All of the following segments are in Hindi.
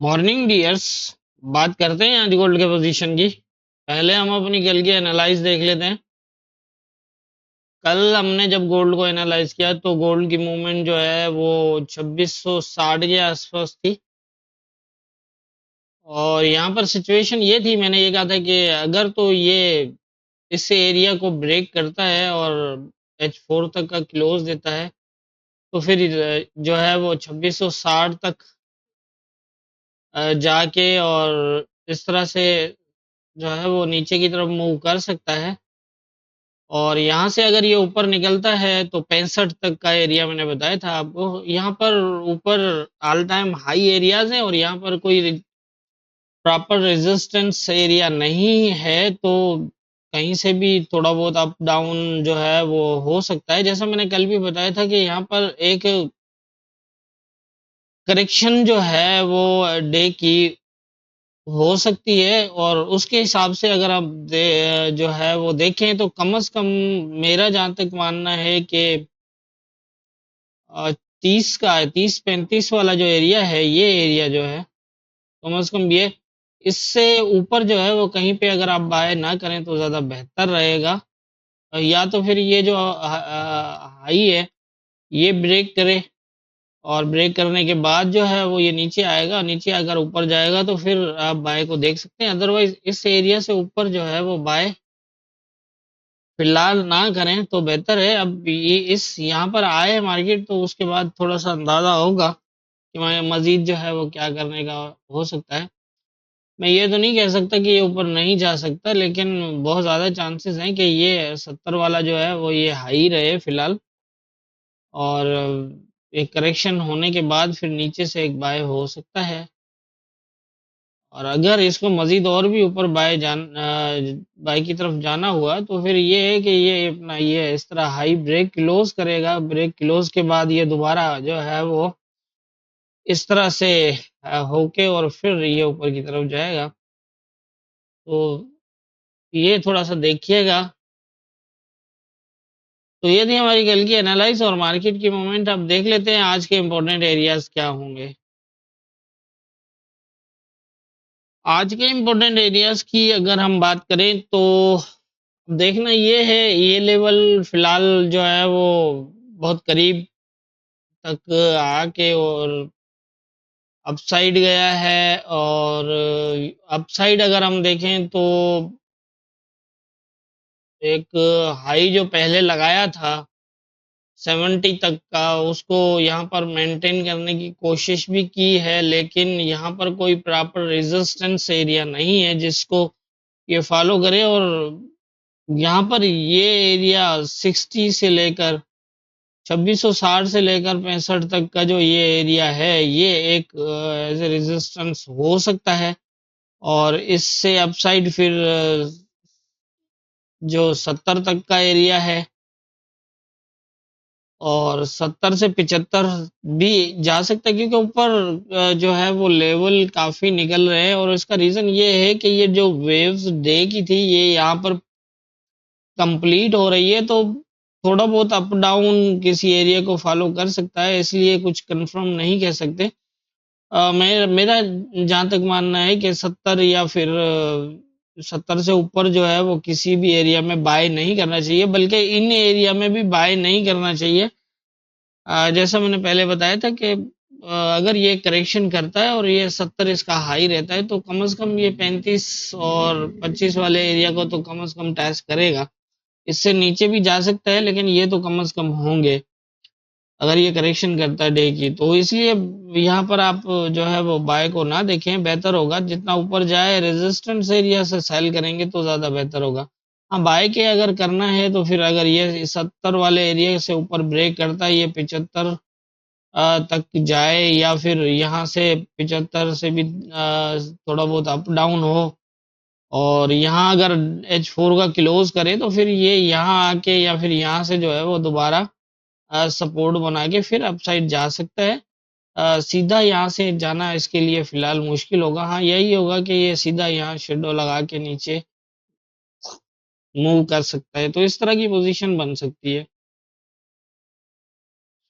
Morning dears. बात करते हैं आज गोल्ड के पोजीशन की। पहले हम अपनी कल की एनालाइज देख लेते हैं। कल हमने जब गोल्ड को एनालाइज किया तो गोल्ड की मूवमेंट जो है वो 2660 के आसपास थी। और यहाँ पर सिचुएशन ये थी, मैंने ये कहा था कि अगर तो ये इस एरिया को ब्रेक करता है और H4 तक का क्लोज देता है तो फिर जो है वो 2660 तक जाके और इस तरह से जो है वो नीचे की तरफ मूव कर सकता है। और यहाँ से अगर ये ऊपर निकलता है तो 65 तक का एरिया मैंने बताया था आपको। यहाँ पर ऊपर ऑल टाइम हाई एरियाज हैं और यहाँ पर कोई प्रॉपर रेजिस्टेंस एरिया नहीं है, तो कहीं से भी थोड़ा बहुत अप डाउन जो है वो हो सकता है। जैसा मैंने कल भी बताया था कि यहाँ पर एक करेक्शन जो है वो डे की हो सकती है और उसके हिसाब से अगर आप जो है वो देखें तो कम से कम मेरा जहां तक मानना है कि 30 का 30-35 वाला जो एरिया है, ये एरिया जो है कम से कम ये इससे ऊपर जो है वो कहीं पे अगर आप बाय ना करें तो ज़्यादा बेहतर रहेगा। या तो फिर ये जो हाई है ये ब्रेक करे और ब्रेक करने के बाद जो है वो ये नीचे आएगा, नीचे अगर ऊपर जाएगा तो फिर आप बाय को देख सकते हैं। अदरवाइज इस एरिया से ऊपर जो है वो बाय फिलहाल ना करें तो बेहतर है। अब ये इस यहाँ पर आए मार्केट तो उसके बाद थोड़ा सा अंदाजा होगा कि मैं मजीद जो है वो क्या करने का हो सकता है। मैं ये तो नहीं कह सकता कि ये ऊपर नहीं जा सकता, लेकिन बहुत ज़्यादा चांसेस हैं कि ये 70 वाला जो है वो ये हाई रहे फिलहाल। और एक करेक्शन होने के बाद फिर नीचे से एक बाय हो सकता है। और अगर इसको मजीद और भी ऊपर बाय की तरफ जाना हुआ तो फिर ये है कि ये अपना ये इस तरह हाई ब्रेक क्लोज करेगा। ब्रेक क्लोज के बाद ये दोबारा जो है वो इस तरह से होके और फिर ये ऊपर की तरफ जाएगा। तो ये थोड़ा सा देखिएगा। तो ये थी हमारी कल की एनालाइज और मार्केट की मूवमेंट। अब देख लेते हैं आज के इम्पोर्टेंट एरियाज क्या होंगे। आज के इम्पोर्टेंट एरियाज की अगर हम बात करें तो देखना ये है, ये लेवल फिलहाल जो है वो बहुत करीब तक आके और अपसाइड गया है। और अपसाइड अगर हम देखें तो एक हाई जो पहले लगाया था 70 तक का, उसको यहाँ पर मेंटेन करने की कोशिश भी की है, लेकिन यहाँ पर कोई प्रॉपर रेजिस्टेंस एरिया नहीं है जिसको ये फॉलो करे। और यहाँ पर ये एरिया 60 से लेकर 2660 से लेकर 65 तक का जो ये एरिया है ये एक एज ए रेजिस्टेंस हो सकता है। और इससे अपसाइड फिर जो 70 तक का एरिया है और 70 से 75 भी जा सकता है, क्योंकि ऊपर जो है वो लेवल काफी निकल रहे हैं। और इसका रीजन ये है कि ये जो वेव्स डे की थी ये यहाँ पर कंप्लीट हो रही है, तो थोड़ा बहुत अप डाउन किसी एरिया को फॉलो कर सकता है, इसलिए कुछ कंफर्म नहीं कह सकते। मेरा जहाँ तक मानना है कि 70 या फिर 70 से ऊपर जो है वो किसी भी एरिया में बाय नहीं करना चाहिए, बल्कि इन एरिया में भी बाय नहीं करना चाहिए। जैसा मैंने पहले बताया था कि अगर ये करेक्शन करता है और ये 70 इसका हाई रहता है तो कम से कम ये 35 और 25 वाले एरिया को तो कम से कम टच करेगा। इससे नीचे भी जा सकता है लेकिन ये तो कम से कम होंगे अगर ये करेक्शन करता है डे की। तो इसलिए यहाँ पर आप जो है वो बाय को ना देखें, बेहतर होगा जितना ऊपर जाए रेजिस्टेंस एरिया से सेल करेंगे तो ज़्यादा बेहतर होगा। हाँ, बाय के अगर करना है तो फिर अगर ये 70 वाले एरिया से ऊपर ब्रेक करता है, ये 75 तक जाए या फिर यहाँ से 75 से भी थोड़ा बहुत अप डाउन हो और यहाँ अगर H4 का क्लोज करे तो फिर ये यहाँ आके या फिर यहाँ से जो है वो दोबारा सपोर्ट बना के फिर अपसाइड जा सकता है। सीधा यहाँ से जाना इसके लिए फिलहाल मुश्किल होगा। हाँ, यही होगा कि ये सीधा यहाँ शेडो लगा के नीचे मूव कर सकता है, तो इस तरह की पोजीशन बन सकती है।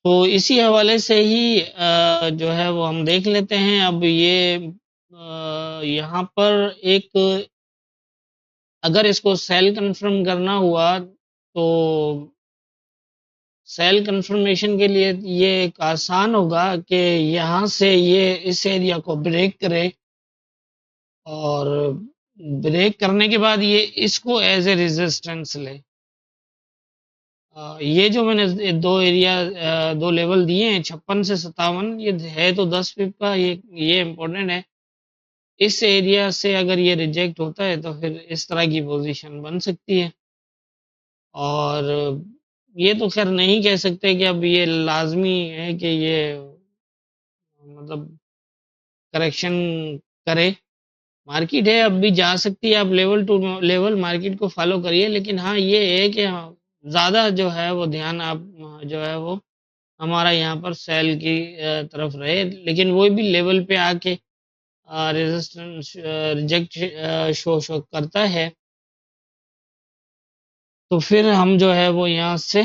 तो इसी हवाले से ही जो है वो हम देख लेते हैं। अब ये यहाँ पर एक, अगर इसको सेल कंफर्म करना हुआ तो सेल कंफर्मेशन के लिए ये एक आसान होगा कि यहाँ से ये इस एरिया को ब्रेक करे, और ब्रेक करने के बाद ये इसको एज ए रेजिस्टेंस ले। ये जो मैंने दो एरिया, दो लेवल दिए हैं 56 से 57, ये है तो 10 पिप का, ये इम्पोर्टेंट है। इस एरिया से अगर ये रिजेक्ट होता है तो फिर इस तरह की पोजीशन बन सकती है। और ये तो खैर नहीं कह सकते कि अब ये लाजमी है कि ये मतलब करेक्शन करे। मार्केट है, अब भी जा सकती है, आप लेवल टू लेवल मार्केट को फॉलो करिए, लेकिन हाँ ये है कि हाँ, ज़्यादा जो है वो ध्यान आप जो है वो हमारा यहाँ पर सेल की तरफ रहे, लेकिन वो भी लेवल पे आके रेजिस्टेंस रिजेक्ट शो करता है तो फिर हम जो है वो यहाँ से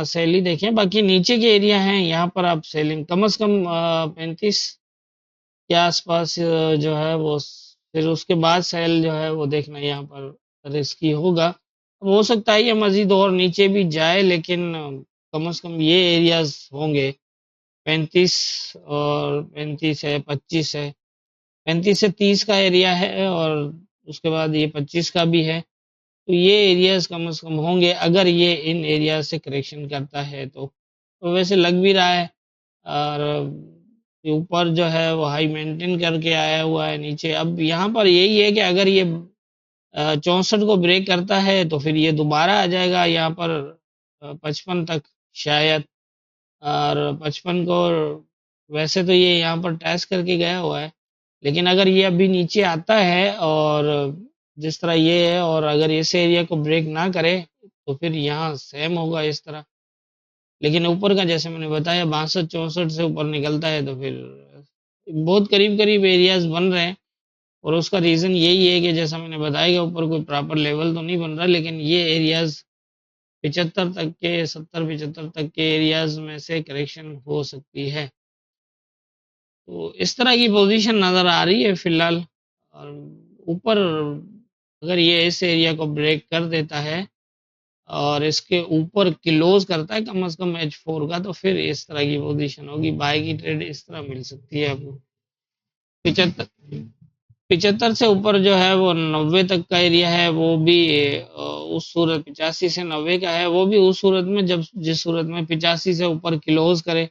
सेल देखें। बाकी नीचे के एरिया हैं, यहाँ पर आप सेलिंग कम से कम 35 के आसपास जो है वो, फिर उसके बाद सेल जो है वो देखना यहाँ पर रिस्की होगा। अब हो सकता है ये मजीद और नीचे भी जाए, लेकिन कम से कम ये एरियाज होंगे 35, और 35 है, 25 है, 35 से 30 का एरिया है, और उसके बाद ये 25 का भी है। तो ये एरियाज कम से कम होंगे अगर ये इन एरिया से करेक्शन करता है तो वैसे लग भी रहा है। और ऊपर जो है वो हाई मेंटेन करके आया हुआ है नीचे। अब यहाँ पर यही है कि अगर ये 64 को ब्रेक करता है तो फिर ये दोबारा आ जाएगा यहाँ पर 55 तक शायद। और 55 को वैसे तो ये यहाँ पर टेस्ट करके गया हुआ है, लेकिन अगर ये अभी नीचे आता है और जिस तरह ये है, और अगर इस एरिया को ब्रेक ना करे तो फिर यहाँ सेम होगा इस तरह। लेकिन ऊपर का जैसे मैंने बताया 62-64 से ऊपर निकलता है तो फिर बहुत करीब करीब एरियाज बन रहे हैं। और उसका रीज़न यही है कि जैसा मैंने बताया कि ऊपर कोई प्रॉपर लेवल तो नहीं बन रहा, लेकिन ये एरियाज 75 तक के, 70-75 तक के एरियाज में से करेक्शन हो सकती है। तो इस तरह की पोजीशन नज़र आ रही है फिलहाल। और ऊपर अगर ये इस एरिया को ब्रेक कर देता है और इसके ऊपर क्लोज करता है कम से कम H4 का, तो फिर इस तरह की पोजीशन होगी, बाय की ट्रेड इस तरह मिल सकती है आपको। 75 75 से ऊपर जो है वो 90 तक का एरिया है, वो भी उस सूरत 85 से 90 का है, वो भी उस सूरत में जब जिस सूरत में 85 से ऊपर क्लोज करे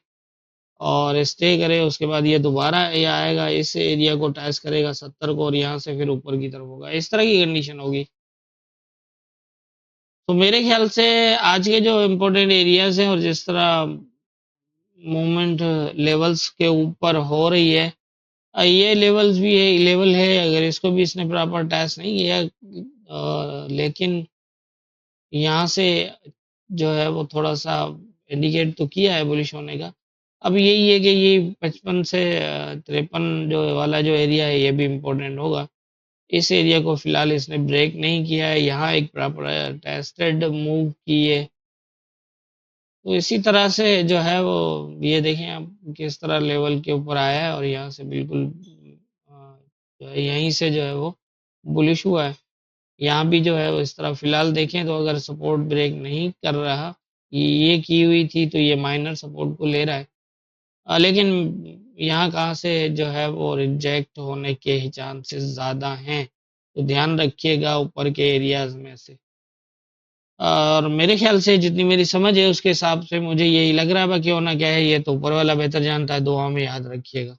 और स्टे करे, उसके बाद ये दोबारा ये आएगा, इस एरिया को टच करेगा 70 को, और यहाँ से फिर ऊपर की तरफ होगा, इस तरह की कंडीशन होगी। तो मेरे ख्याल से आज के जो इम्पोर्टेंट एरियाज हैं और जिस तरह मूवमेंट लेवल्स के ऊपर हो रही है, ये लेवल्स भी है, लेवल है, अगर इसको भी इसने प्रॉपर टच नहीं किया, लेकिन यहाँ से जो है वो थोड़ा सा इंडिकेट तो किया है बुलिश होने का। अब यही है कि ये 55 से 53 जो वाला जो एरिया है ये भी इम्पोर्टेंट होगा। इस एरिया को फिलहाल इसने ब्रेक नहीं किया है, यहाँ एक प्रॉपर टेस्टेड मूव की है। तो इसी तरह से जो है वो ये देखें आप किस तरह लेवल के ऊपर आया है, और यहाँ से बिल्कुल जो है यहीं से जो है वो बुलिश हुआ है। यहाँ भी जो है वो इस तरह फिलहाल देखें तो अगर सपोर्ट ब्रेक नहीं कर रहा, ये की हुई थी तो ये माइनर सपोर्ट को ले रहा है, लेकिन यहाँ कहाँ से जो है वो रिजेक्ट होने के ही चांसेस ज़्यादा हैं, तो ध्यान रखिएगा ऊपर के एरियाज में से। और मेरे ख्याल से जितनी मेरी समझ है उसके हिसाब से मुझे यही लग रहा है, बाकी होना क्या है ये तो ऊपर वाला बेहतर जानता है, दुआ में याद रखिएगा।